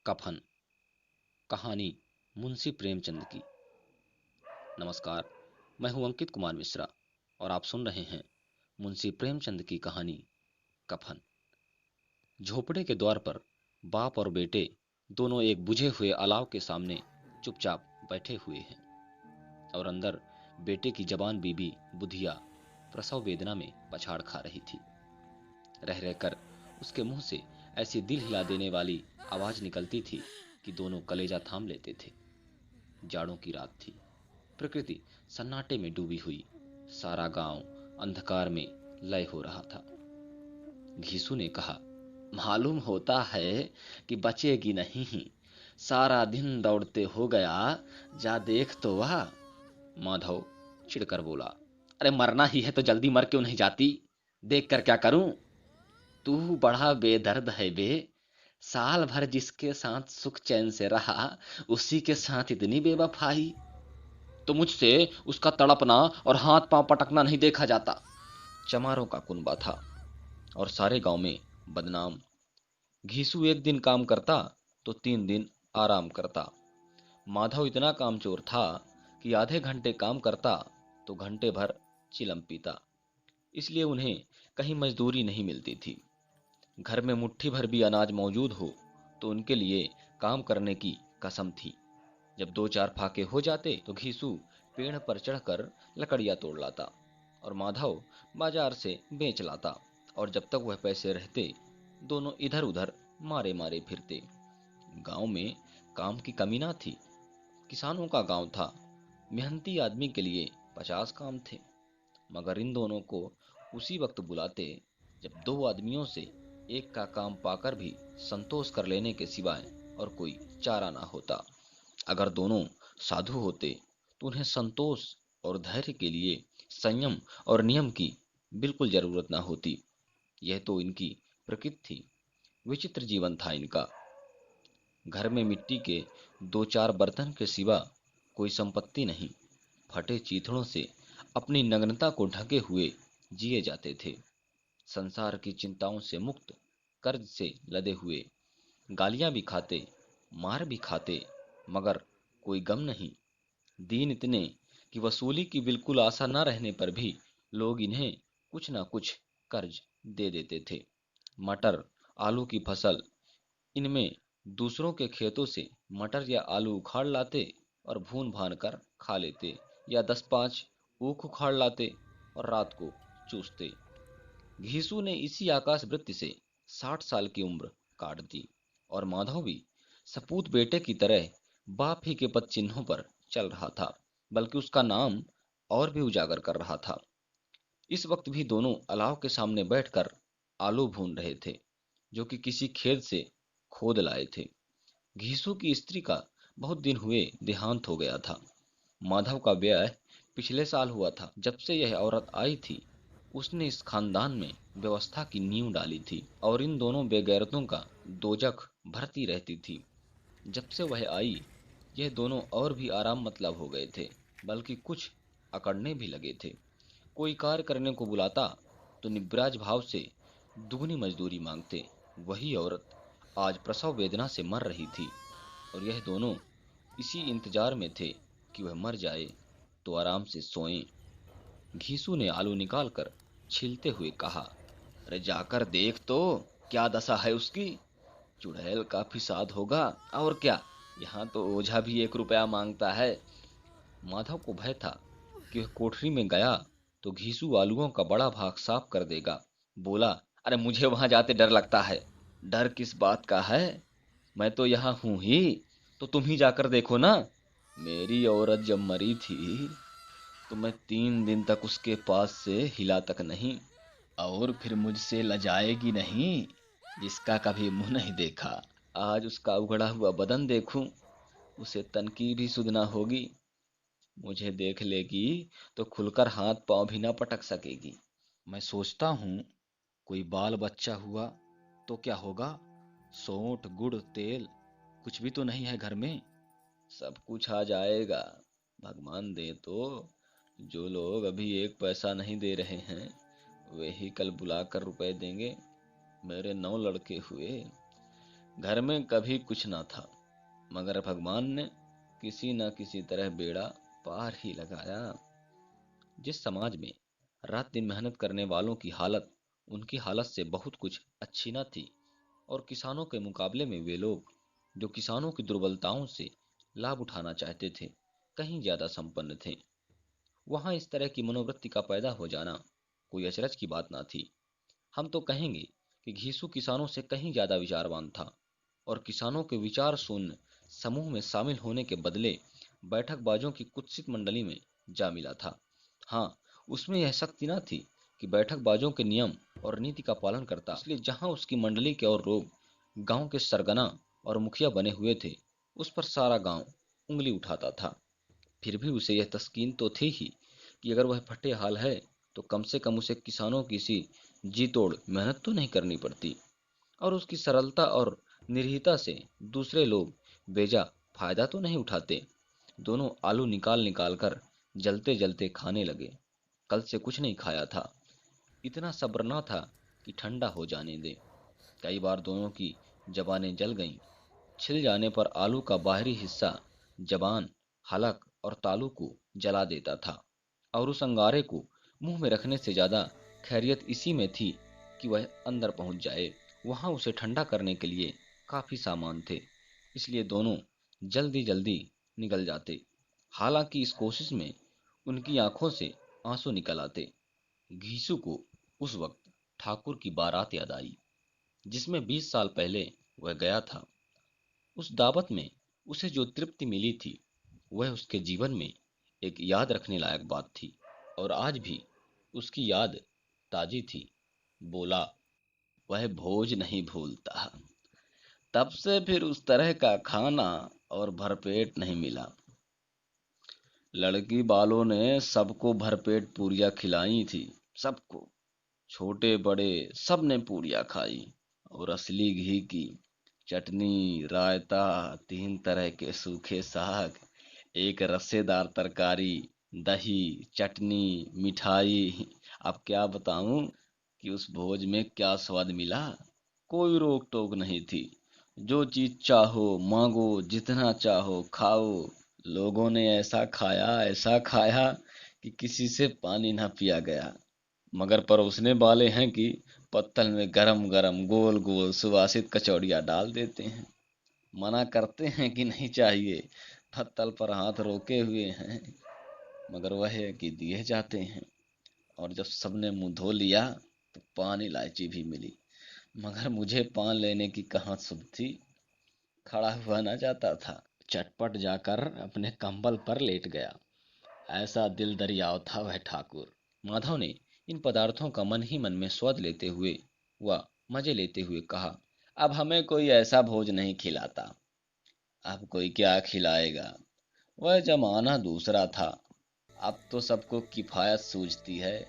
कफन। कहानी मुंशी प्रेमचंद की। नमस्कार, मैं हूं अंकित कुमार मिश्रा और आप सुन रहे हैं मुंशी प्रेमचंद की कहानी कफन। झोपड़े के द्वार पर बाप और बेटे दोनों एक बुझे हुए अलाव के सामने चुपचाप बैठे हुए हैं और अंदर बेटे की जवान बीबी बुधिया प्रसव वेदना में पछाड़ खा रही थी। रह रहकर उसके मुंह से ऐसी दिल हिला देने वाली आवाज निकलती थी कि दोनों कलेजा थाम लेते थे। जाड़ों की रात थी। प्रकृति सन्नाटे में डूबी हुई। सारा गांव अंधकार में लय हो रहा था। घीसू ने कहा, मालूम होता है कि बचेगी नहीं। सारा दिन दौड़ते हो गया, जा देख तो वह। माधव चिढ़कर बोला, अरे मरना ही है तो जल्दी मर क्यों नहीं जाती? देख कर क्या करूं? तू बड़ा बेदर्द है बे। साल भर जिसके साथ सुख चैन से रहा, उसी के साथ इतनी बेवफाई। तो मुझसे उसका तड़पना और हाथ पांव पटकना नहीं देखा जाता। चमारों का कुनबा था और सारे गांव में बदनाम। घीसू एक दिन काम करता तो 3 दिन आराम करता। माधव इतना कामचोर था कि आधे घंटे काम करता तो घंटे भर चिलम पीता। इसलिए उन्हें कहीं मजदूरी नहीं मिलती थी। घर में मुट्ठी भर भी अनाज मौजूद हो तो उनके लिए काम करने की कसम थी। जब 2-4 फाके हो जाते तो घीसू पेड़ पर चढ़कर लकड़ियां तोड़ लाता और माधव बाजार से बेच लाता। और जब तक वह पैसे रहते दोनों इधर उधर मारे मारे फिरते। गांव में काम की कमी ना थी। किसानों का गांव था। मेहनती आदमी के लिए 50 काम थे। मगर इन दोनों को उसी वक्त बुलाते जब 2 आदमियों से एक का काम पाकर भी संतोष कर लेने के सिवाय और कोई चारा ना होता। अगर दोनों साधु होते तो उन्हें संतोष और धैर्य के लिए संयम और नियम की बिल्कुल जरूरत ना होती। यह तो इनकी प्रकृति थी। विचित्र जीवन था इनका। घर में मिट्टी के 2-4 बर्तन के सिवा कोई संपत्ति नहीं। फटे चीथड़ों से अपनी नग्नता को ढके हुए जिए जाते थे। संसार की चिंताओं से मुक्त, कर्ज से लदे हुए। गालियां भी खाते, मार भी खाते, मगर कोई गम नहीं। दीन इतने कि वसूली की बिल्कुल आशा न रहने पर भी लोग इन्हें कुछ ना कुछ कर्ज दे देते थे। मटर, आलू की फसल, इनमें दूसरों के खेतों से मटर या आलू उखाड़ लाते और भून भान कर खा लेते, या 10-5 ऊख उखाड़ लाते और रात को चूसते। घीसू ने इसी आकाश वृत्ति से 60 साल की उम्र काट दी और माधव भी सपूत बेटे की तरह बाप ही के पद चिन्हों पर चल रहा था, बल्कि उसका नाम और भी उजागर कर रहा था। इस वक्त भी दोनों अलाव के सामने बैठकर आलू भून रहे थे, जो कि किसी खेत से खोद लाए थे। घीसू की स्त्री का बहुत दिन हुए देहांत हो गया था। माधव का ब्याह पिछले साल हुआ था। जब से यह औरत आई थी उसने इस खानदान में व्यवस्था की नींव डाली थी और इन दोनों बेगैरतों का दोजख भरती रहती थी। जब से वह आई यह दोनों और भी आराम मतलब हो गए थे, बल्कि कुछ अकड़ने भी लगे थे। कोई कार्य करने को बुलाता तो निब्राज भाव से दुगनी मजदूरी मांगते। वही औरत आज प्रसव वेदना से मर रही थी और यह दोनों इसी इंतजार में थे कि वह मर जाए तो आराम से सोएं। घीसू ने आलू निकालकर छीलते हुए कहा, अरे जाकर देख तो क्या दशा है उसकी। चुड़ैल का फिसाद होगा और क्या। यहाँ तो ओझा भी 1 रुपया मांगता है। माधव को भय था कि वह कोठरी में गया तो घीसू आलूओं का बड़ा भाग साफ कर देगा। बोला, अरे मुझे वहां जाते डर लगता है। डर किस बात का है? मैं तो यहाँ हूं ही, तो तुम ही जाकर देखो ना। मेरी औरत जब मरी थी तो मैं 3 दिन तक उसके पास से हिला तक नहीं। और फिर मुझसे लजाएगी नहीं, जिसका कभी मुंह नहीं देखा। आज उसका उघड़ा हुआ बदन देखूं, उसे तनकी भी सुध ना होगी। मुझे देख लेगी तो खुलकर हाथ पांव भी ना पटक सकेगी। मैं सोचता हूँ कोई बाल बच्चा हुआ तो क्या होगा। सोंठ, गुड़, तेल कुछ भी तो नहीं है घर में। सब कुछ आ जाएगा, भगवान दे तो। जो लोग अभी 1 पैसा नहीं दे रहे हैं वे ही कल बुलाकर रुपए देंगे। मेरे 9 लड़के हुए, घर में कभी कुछ ना था, मगर भगवान ने किसी न किसी तरह बेड़ा पार ही लगाया। जिस समाज में रात दिन मेहनत करने वालों की हालत उनकी हालत से बहुत कुछ अच्छी न थी, और किसानों के मुकाबले में वे लोग जो किसानों की दुर्बलताओं से लाभ उठाना चाहते थे कहीं ज्यादा संपन्न थे, वहां इस तरह की मनोवृत्ति का पैदा हो जाना कोई अचरज की बात ना थी। हम तो कहेंगे कि घीसू किसानों से कहीं ज्यादा विचारवान था, और किसानों के विचार शून्य समूह में शामिल होने के बदले बैठकबाजों की कुत्सित मंडली में जा मिला था। हाँ, उसमें यह शक्ति न थी कि बैठकबाजों के नियम और नीति का पालन करता, इसलिए जहां उसकी मंडली के और लोग गांव के सरगना और मुखिया बने हुए थे, उस पर सारा गांव उंगली उठाता था। फिर भी उसे यह तस्कीन तो थी ही कि अगर वह फटे हाल है तो कम से कम उसे किसानों की सी जी तोड़ मेहनत तो नहीं करनी पड़ती, और उसकी सरलता और निर्भीकता से दूसरे लोग बेजा फायदा तो नहीं उठाते। दोनों आलू निकाल निकाल कर जलते जलते खाने लगे। कल से कुछ नहीं खाया था, इतना सब्र न था कि ठंडा हो जाने दे। कई बार दोनों की जबानें जल गईं। छिल जाने पर आलू का बाहरी हिस्सा जबान, हलक और तालू को जला देता था, और उस अंगारे को मुंह में रखने से ज्यादा खैरियत इसी में थी कि वह अंदर पहुंच जाए। वहां उसे ठंडा करने के लिए काफी सामान थे, इसलिए दोनों जल्दी जल्दी निकल जाते। हालांकि इस कोशिश में उनकी आंखों से आंसू निकल आते। घीसू को उस वक्त ठाकुर की बारात याद आई, जिसमें 20 साल पहले वह गया था। उस दावत में उसे जो तृप्ति मिली थी वह उसके जीवन में एक याद रखने लायक बात थी, और आज भी उसकी याद ताजी थी। बोला, वह भोज नहीं भूलता। तब से फिर उस तरह का खाना और भरपेट नहीं मिला। लड़की वालों ने सबको भरपेट पूरियां खिलाई थी, सबको, छोटे बड़े सब ने पूरियां खाई, और असली घी की चटनी, रायता, 3 तरह के सूखे साग, एक रसेदार तरकारी, दही, चटनी, मिठाई। अब क्या बताऊं कि उस भोज में क्या स्वाद मिला। कोई रोक टोक नहीं थी। जो चीज चाहो मांगो, जितना चाहो खाओ। लोगों ने ऐसा खाया कि किसी से पानी ना पिया गया। मगर परोसने वाले हैं कि पत्तल में गरम गरम गोल गोल सुवासित कचौड़ियाँ डाल देते हैं। मना करते हैं कि नहीं चाहिए, पत्तल पर हाथ रोके हुए हैं, मगर वह है कि दिए जाते हैं। और जब सबने मुंह धो लिया तो पान इलायची भी मिली, मगर मुझे पान लेने की कहाँ सुध थी। खड़ा हुआ ना जाता था, चटपट जाकर अपने कंबल पर लेट गया। ऐसा दिल दरियाव था वह ठाकुर। माधव ने इन पदार्थों का मन ही मन में स्वाद लेते हुए व मजे लेते हुए कहा, अब हमें कोई ऐसा भोज नहीं खिलाता। अब कोई क्या खिलाएगा। वह जमाना दूसरा था। अब तो सबको किफायत सूझती है।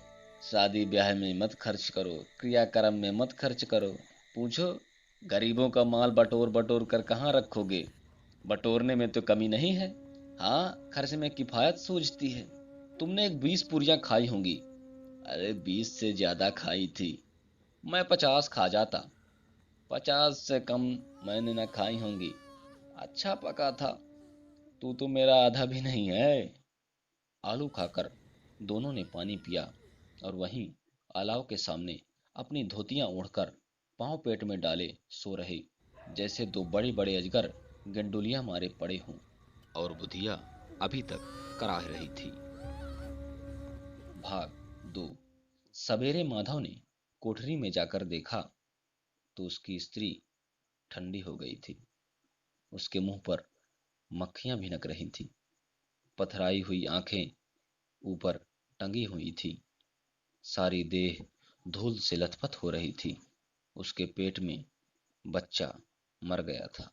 शादी ब्याह में मत खर्च करो, क्रियाक्रम में मत खर्च करो। पूछो, गरीबों का माल बटोर बटोर कर कहाँ रखोगे। बटोरने में तो कमी नहीं है, हाँ खर्च में किफायत सूझती है। तुमने एक 20 पूरियां खाई होंगी। अरे 20 से ज्यादा खाई थी। मैं 50 खा जाता। 50 से कम मैंने ना खाई होंगी। अच्छा पका था। तू तो मेरा आधा भी नहीं है। आलू खाकर दोनों ने पानी पिया, और वहीं अलाव के सामने अपनी धोतियां ओढ़कर पांव पेट में डाले सो रहे, जैसे दो बड़े बड़े अजगर गंडुलियां मारे पड़े हों, और बुधिया अभी तक कराह रही थी। भाग 2। सवेरे माधव ने कोठरी में जाकर देखा तो उसकी स्त्री ठंडी हो गई थी। उसके मुंह पर मक्खियां भिनक रही थीं। पथराई हुई आंखें ऊपर टंगी हुई थी। सारी देह धूल से लथपथ हो रही थी। उसके पेट में बच्चा मर गया था।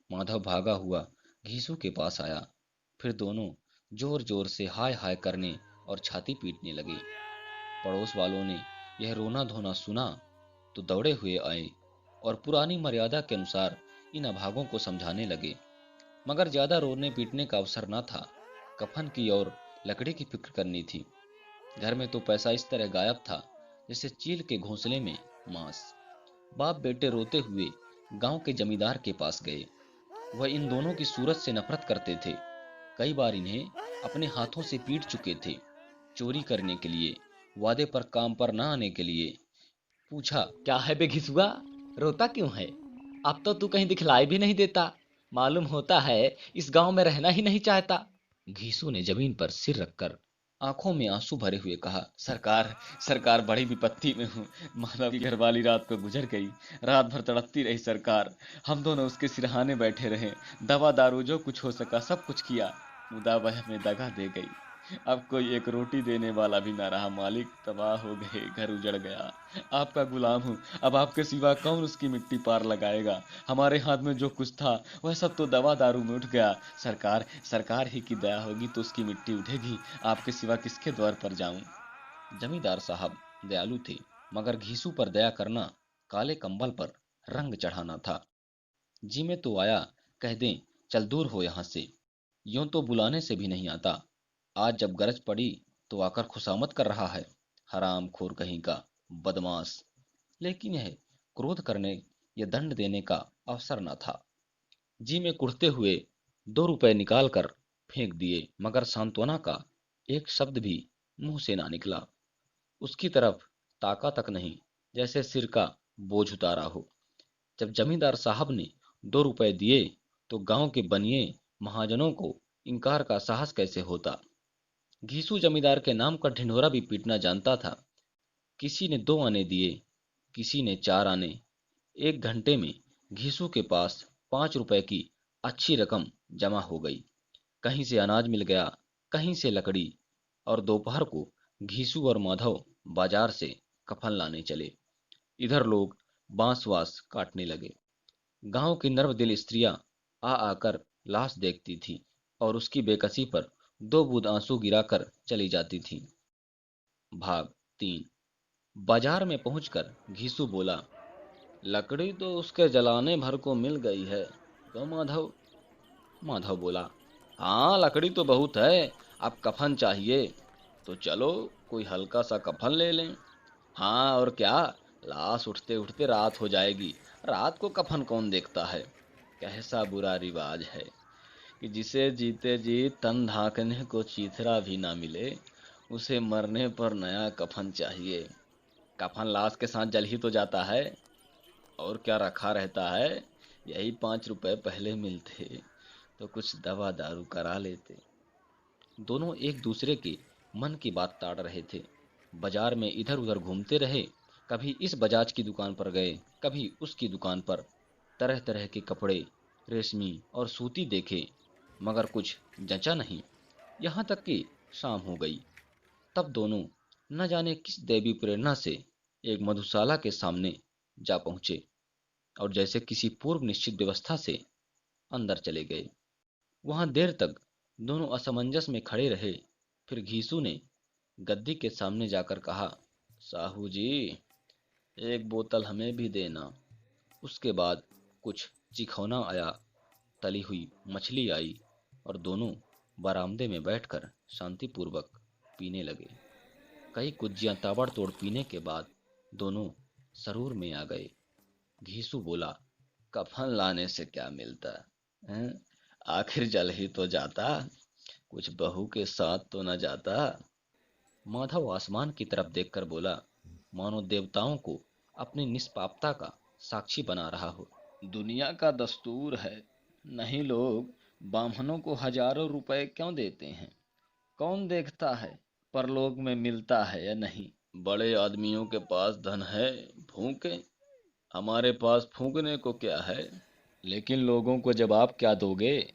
माधव भागा हुआ घीसू के पास आया। फिर दोनों जोर जोर से हाय हाय करने और छाती पीटने लगे। पड़ोस वालों ने यह रोना धोना सुना तो दौड़े हुए आए और पुरानी मर्यादा के अनुसार इन अभागों को समझाने लगे, मगर ज्यादा रोने पीटने का अवसर न था। कफन की और लकड़ी की फिक्र करनी थी। घर में तो पैसा इस तरह गायब था जैसे चील के घोंसले में मांस। बाप बेटे रोते हुए गांव के जमींदार के पास गए। वह इन दोनों की सूरत से नफरत करते थे। कई बार इन्हें अपने हाथों से पीट चुके थे। चोरी करने के लिए, वादे पर काम पर न आने के लिए। पूछा, क्या है बे घिसुआ, रोता क्यों है? अब तो तू कहीं दिखलाई भी नहीं देता। मालूम होता है इस गांव में रहना ही नहीं चाहता। घीसू ने जमीन पर सिर रखकर आंखों में आंसू भरे हुए कहा, सरकार सरकार बड़ी विपत्ति में हूँ। मानव की घरवाली रात को गुजर गई। रात भर तड़पती रही सरकार। हम दोनों उसके सिरहाने बैठे रहे। दवा दारू जो कुछ हो सका सब कुछ किया, मुदा वह हमें दगा दे गई। अब कोई एक रोटी देने वाला भी ना रहा। मालिक तबाह हो गए, घर उजड़ गया। आपका गुलाम हूँ, अब आपके सिवा कौन उसकी मिट्टी पार लगाएगा? हमारे हाथ में जो कुछ था वह सब तो दवा दारू में उठ गया। सरकार सरकार ही की दया होगी तो उसकी मिट्टी उठेगी। आपके सिवा किसके द्वार पर जाऊं? जमींदार साहब दयालु थे, मगर घीसू पर दया करना काले कंबल पर रंग चढ़ाना था। जी में तो आया, कह दें चल दूर हो यहां से, यूं तो बुलाने से भी नहीं आता। आज जब गरज पड़ी तो आकर खुशामद कर रहा है। हराम खोर कहीं का, बदमाश। लेकिन यह क्रोध करने या दंड देने का अवसर न था। जी में कुढ़ते हुए 2 रुपए निकाल कर फेंक दिए, मगर सांत्वना का एक शब्द भी मुंह से ना निकला। उसकी तरफ ताका तक नहीं, जैसे सिर का बोझ उतारा हो। जब जमींदार साहब ने 2 रुपए दिए तो गांव के बनिए महाजनों को इनकार का साहस कैसे होता। घीसू जमींदार के नाम का ढिंढोरा भी पीटना जानता था। किसी ने 2 आने दिए, किसी ने 4 आने। 1 घंटे में घीसू के पास 5 रुपए की अच्छी रकम जमा हो गई। कहीं से अनाज मिल गया, कहीं से लकड़ी, और दोपहर को घीसू और माधव बाजार से कफन लाने चले। इधर लोग बांस वास काटने लगे। गांव की नर्मदिल स्त्रियां आ आकर लाश देखती थीं और उसकी बेकसी पर 2 बूंद आंसू गिराकर चली जाती थीं। भाग 3। बाजार में पहुंचकर घीसू बोला, लकड़ी तो उसके जलाने भर को मिल गई है, क्यों माधव? माधव बोला, हाँ लकड़ी तो बहुत है, अब कफन चाहिए तो चलो कोई हल्का सा कफन ले लें। हाँ और क्या, लाश उठते उठते रात हो जाएगी। रात को कफन कौन देखता है? कैसा बुरा रिवाज है कि जिसे जीते जी तन ढांकने को चीथड़ा भी ना मिले, उसे मरने पर नया कफन चाहिए। कफन लाश के साथ जल ही तो जाता है, और क्या रखा रहता है। यही 5 रुपए पहले मिलते तो कुछ दवा दारू करा लेते। दोनों एक दूसरे के मन की बात ताड़ रहे थे। बाजार में इधर उधर घूमते रहे। कभी इस बजाज की दुकान पर गए, कभी उसकी दुकान पर। तरह तरह के कपड़े, रेशमी और सूती देखे, मगर कुछ जचा नहीं। यहाँ तक कि शाम हो गई। तब दोनों न जाने किस दैवी प्रेरणा से एक मधुशाला के सामने जा पहुंचे और जैसे किसी पूर्व निश्चित व्यवस्था से अंदर चले गए। वहां देर तक दोनों असमंजस में खड़े रहे। फिर घीसू ने गद्दी के सामने जाकर कहा, साहू जी, एक बोतल हमें भी देना। उसके बाद कुछ चिखौना आया, तली हुई मछली आई, और दोनों बरामदे में बैठकर शांतिपूर्वक पीने लगे। कई कुज्जियां ताबड़तोड़ पीने के बाद दोनों सरूर में आ गए। घीसू बोला, कफन लाने से क्या मिलता है? आखिर जल ही तो जाता, कुछ बहू के साथ तो न जाता। माधव आसमान की तरफ देखकर बोला, मानो देवताओं को अपनी निष्पापता का साक्षी बना रहा हो। दुनिया का दस्तूर है, नहीं लोग बामनों को हजारों रुपए क्यों देते हैं? कौन देखता है परलोक में मिलता है या नहीं? बड़े आदमियों के पास धन है, फूंके। हमारे पास फूंकने को क्या है? लेकिन लोगों को जवाब क्या दोगे?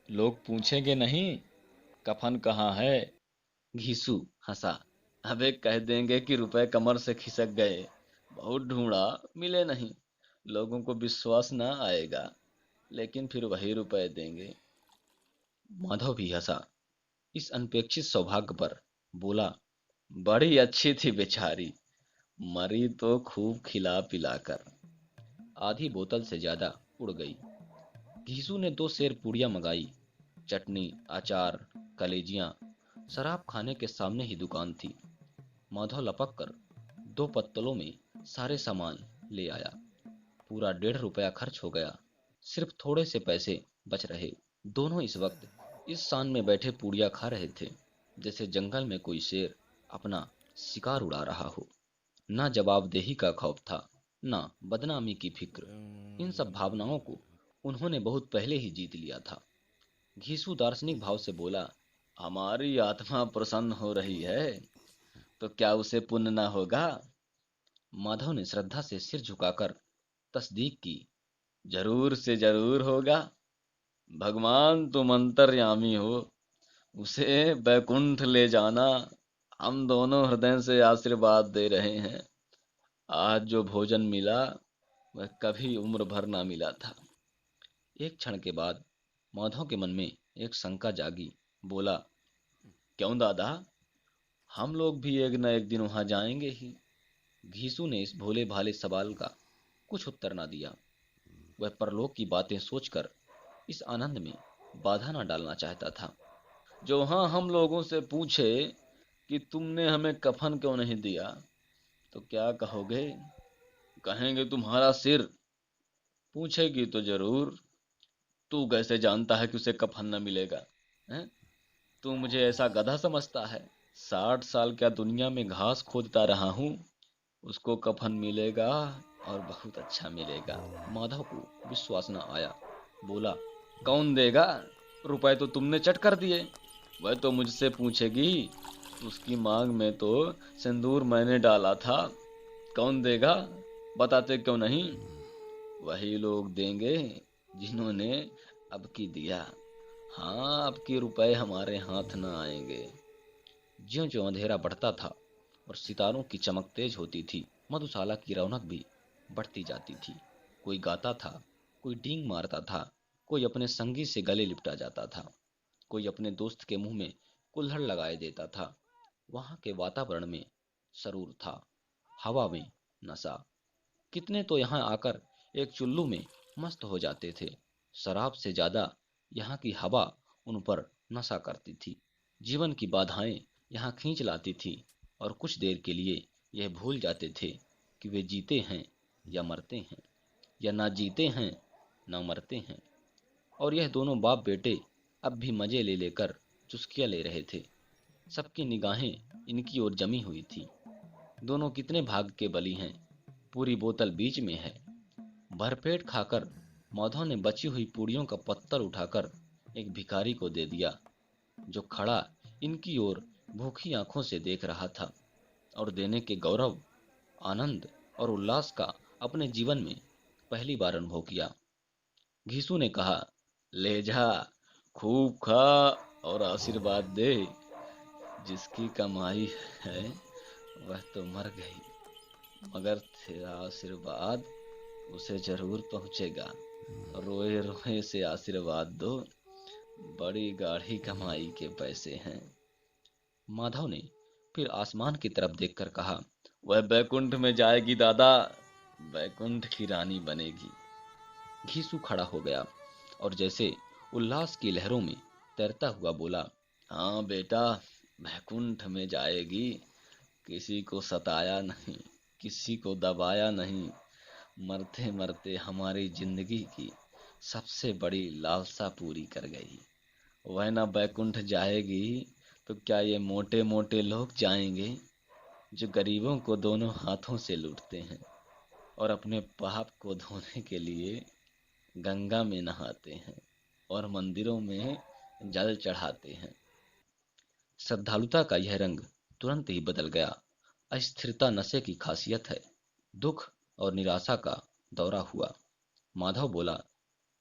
लोग पूछेंगे नहीं, कफन कहाँ है? घीसू हंसा, अबे कह देंगे कि रुपए कमर से खिसक गए, बहुत ढूंढा मिले नहीं। लोगों को विश्वास ना आएगा, लेकिन फिर वही रुपए देंगे। माधव भी हंसा इस अनपेक्षित सौभाग्य पर। बोला, बड़ी अच्छी थी बेचारी, मरी तो खूब खिला पिलाकर। आधी बोतल से ज्यादा उड़ गई। घीसू ने 2 सेर पूड़ियां मंगाई। चटनी, अचार, कलेजियां। शराब खाने के सामने ही दुकान थी। माधव लपक कर 2 पत्तलों में सारे सामान ले आया। पूरा 1.5 रुपया खर्च हो गया। सिर्फ थोड़े से पैसे बच रहे। दोनों इस वक्त इस शान में बैठे पूड़िया खा रहे थे जैसे जंगल में कोई शेर अपना शिकार उड़ा रहा हो। ना जवाबदेही का खौफ था, ना बदनामी की फिक्र। इन सब भावनाओं को उन्होंने बहुत पहले ही जीत लिया था। घीसू दार्शनिक भाव से बोला, हमारी आत्मा प्रसन्न हो रही है तो क्या उसे पुण्य न होगा? माधव ने श्रद्धा से सिर झुकाकर तस्दीक की, जरूर से जरूर होगा। भगवान तुम अंतर्यामी हो, उसे बैकुंठ ले जाना। हम दोनों हृदय से आशीर्वाद दे रहे हैं। आज जो भोजन मिला वह कभी उम्र भर ना मिला था। एक क्षण के बाद माधव के मन में एक शंका जागी। बोला, क्यों दादा, हम लोग भी एक न एक दिन वहां जाएंगे ही। घीसू ने इस भोले भाले सवाल का कुछ उत्तर ना दिया। वह परलोक की बातें सोचकर इस आनंद में बाधा ना डालना चाहता था। जो हाँ हम लोगों से पूछे कि तुमने हमें कफन क्यों नहीं दिया तो क्या कहोगे? कहेंगे तुम्हारा सिर। पूछेगी तो जरूर, तू कैसे जानता है कि उसे कफन न मिलेगा? हैं? तू मुझे ऐसा गधा समझता है? 60 साल क्या दुनिया में घास खोदता रहा हूँ, उसको कफन मिलेगा और बहुत अच्छा मिलेगा। माधव को विश्वास न आया। बोला, कौन देगा? रुपए तो तुमने चट कर दिए। वह तो मुझसे पूछेगी, उसकी मांग में तो सिंदूर मैंने डाला था। कौन देगा? बताते क्यों नहीं? वही लोग देंगे जिन्होंने अब की दिया। हाँ, अब के रुपए हमारे हाथ न आएंगे। ज्यों ज्यों अंधेरा बढ़ता था और सितारों की चमक तेज होती थी, मधुशाला की रौनक भी बढ़ती जाती थी। कोई गाता था, कोई डींग मारता था, कोई अपने संगी से गले लिपटा जाता था, कोई अपने दोस्त के मुंह में कुल्हड़ लगाए देता था। वहां के वातावरण में सरूर था, हवा में नशा। कितने तो यहाँ आकर एक चुल्लू में मस्त हो जाते थे। शराब से ज्यादा यहाँ की हवा उन पर नशा करती थी। जीवन की बाधाएं यहाँ खींच लाती थी और कुछ देर के लिए यह भूल जाते थे कि वे जीते हैं या मरते हैं, या ना जीते हैं ना मरते हैं। और यह दोनों बाप बेटे अब भी मजे ले लेकर चुस्कियां ले रहे थे। सबकी निगाहें इनकी ओर जमी हुई थी। दोनों कितने भाग के बली हैं। पूरी बोतल बीच में है। भरपेट खाकर माधव ने बची हुई पूड़ियों का पत्तल उठाकर एक भिखारी को दे दिया, जो खड़ा इनकी ओर भूखी आंखों से देख रहा था और देने के गौरव, आनंद और उल्लास का अपने जीवन में पहली बार अनुभव किया। घीसू ने कहा, ले जा, खूब खा और आशीर्वाद दे। जिसकी कमाई है वह तो मर गई, मगर तेरा आशीर्वाद उसे जरूर पहुंचेगा। रोए रोए से आशीर्वाद दो, बड़ी गाढ़ी कमाई के पैसे हैं। माधव ने फिर आसमान की तरफ देखकर कहा, वह बैकुंठ में जाएगी दादा, बैकुंठ की रानी बनेगी। घीसू खड़ा हो गया और जैसे उल्लास की लहरों में तैरता हुआ बोला, हाँ बेटा, बैकुंठ में जाएगी। किसी को सताया नहीं, किसी को दबाया नहीं, मरते मरते हमारी जिंदगी की सबसे बड़ी लालसा पूरी कर गई। वह ना बैकुंठ जाएगी तो क्या ये मोटे मोटे लोग जाएंगे जो गरीबों को दोनों हाथों से लूटते हैं और अपने पाप को धोने के लिए गंगा में नहाते हैं और मंदिरों में जल चढ़ाते हैं। श्रद्धालुता का यह रंग तुरंत ही बदल गया। अस्थिरता नशे की खासियत है। दुख और निराशा का दौरा हुआ। माधव बोला,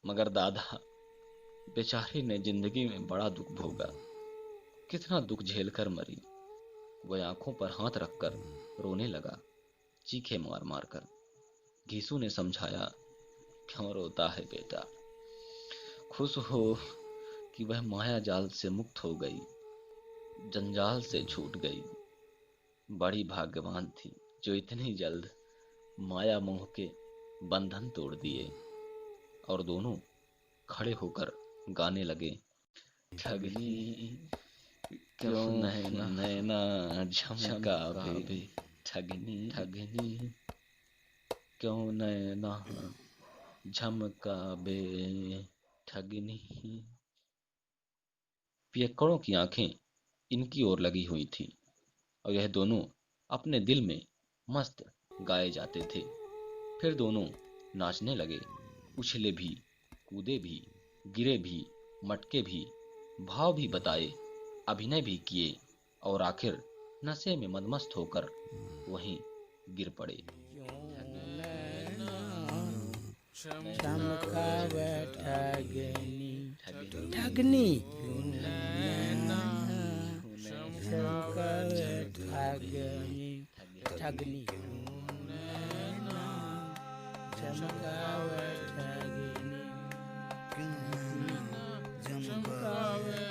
मगर दादा, बेचारी ने जिंदगी में बड़ा दुख भोगा, कितना दुख झेलकर मरी। वह आंखों पर हाथ रखकर रोने लगा, चीखे मार मार कर। घीसू ने समझाया, क्यों रोता है बेटा, खुश हो कि वह माया जाल से मुक्त हो गई, जंजाल से छूट गई। बड़ी भाग्यवान थी जो इतनी जल्द माया मोह के बंधन तोड़ दिए। और दोनों खड़े होकर गाने लगे, ठगनी क्यों नैना नैना झमकावे, ठगनी ठगनी क्यों नैना झमकावे ठगनी। पियक्कड़ों की आंखें इनकी ओर लगी हुई थीं और यह दोनों अपने दिल में मस्त गाए जाते थे। फिर दोनों नाचने लगे, उछले भी, कूदे भी, गिरे भी, मटके भी, भाव भी बताए, अभिनय भी किए और आखिर नशे में मदमस्त होकर वहीं गिर पड़े। चमकावे ठगनी ठगनी चमकावे ठगनी ठगनी चमकावे ठगनी चमकावे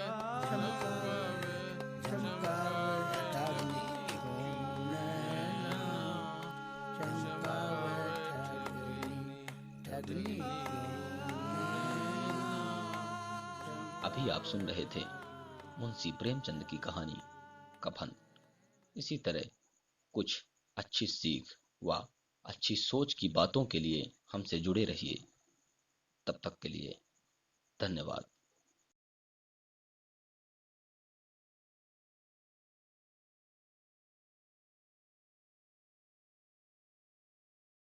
अभी आप सुन रहे थे मुंशी प्रेमचंद की कहानी कफन। इसी तरह कुछ अच्छी सीख व अच्छी सोच की बातों के लिए हमसे जुड़े रहिए। तब तक के लिए धन्यवाद।